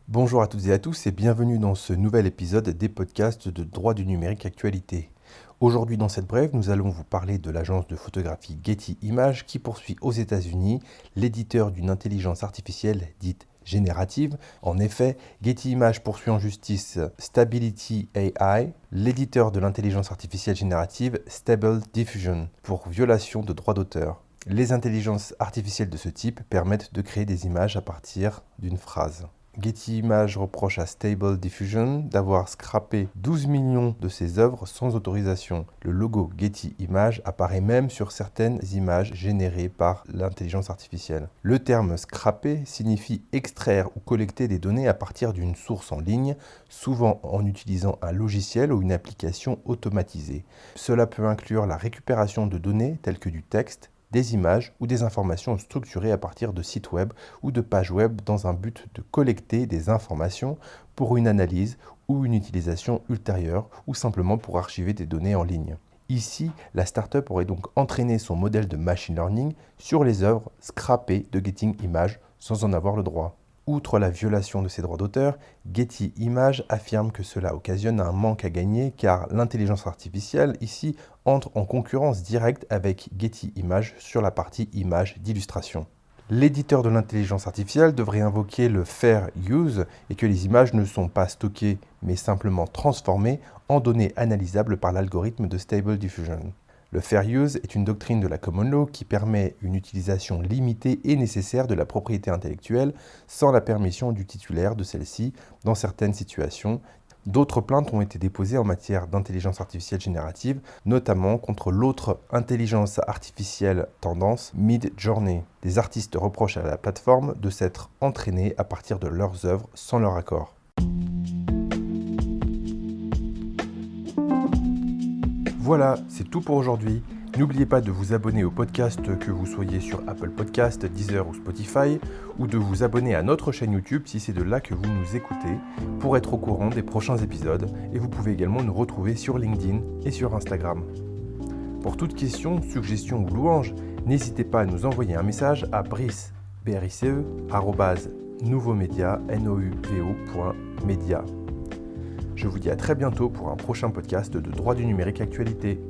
Bonjour à toutes et à tous et bienvenue dans ce nouvel épisode des podcasts de droit du numérique actualité. Aujourd'hui dans cette brève, nous allons vous parler de l'agence de photographie Getty Images qui poursuit aux États-Unis l'éditeur d'une intelligence artificielle dite générative. En effet, Getty Images poursuit en justice Stability AI, l'éditeur de l'intelligence artificielle générative Stable Diffusion, pour violation de droits d'auteur. Les intelligences artificielles de ce type permettent de créer des images à partir d'une phrase. Getty Images reproche à Stable Diffusion d'avoir scrappé 12 millions de ses œuvres sans autorisation. Le logo Getty Images apparaît même sur certaines images générées par l'intelligence artificielle. Le terme scraper signifie extraire ou collecter des données à partir d'une source en ligne, souvent en utilisant un logiciel ou une application automatisée. Cela peut inclure la récupération de données telles que du texte, des images ou des informations structurées à partir de sites web ou de pages web dans un but de collecter des informations pour une analyse ou une utilisation ultérieure ou simplement pour archiver des données en ligne. Ici, la startup aurait donc entraîné son modèle de machine learning sur les œuvres scrappées de Getty Images sans en avoir le droit. Outre la violation de ses droits d'auteur, Getty Images affirme que cela occasionne un manque à gagner car l'intelligence artificielle ici entre en concurrence directe avec Getty Images sur la partie images d'illustration. L'éditeur de l'intelligence artificielle devrait invoquer le fair use et que les images ne sont pas stockées mais simplement transformées en données analysables par l'algorithme de Stable Diffusion. Le fair use est une doctrine de la common law qui permet une utilisation limitée et nécessaire de la propriété intellectuelle sans la permission du titulaire de celle-ci dans certaines situations. D'autres plaintes ont été déposées en matière d'intelligence artificielle générative, notamment contre l'autre intelligence artificielle tendance Midjourney. Des artistes reprochent à la plateforme de s'être entraînés à partir de leurs œuvres sans leur accord. Voilà, c'est tout pour aujourd'hui. N'oubliez pas de vous abonner au podcast, que vous soyez sur Apple Podcast, Deezer ou Spotify, ou de vous abonner à notre chaîne YouTube si c'est de là que vous nous écoutez, pour être au courant des prochains épisodes. Et vous pouvez également nous retrouver sur LinkedIn et sur Instagram. Pour toute question, suggestion ou louange, n'hésitez pas à nous envoyer un message à brice@nouveaumedia.media. Je vous dis à très bientôt pour un prochain podcast de droit du numérique actualité.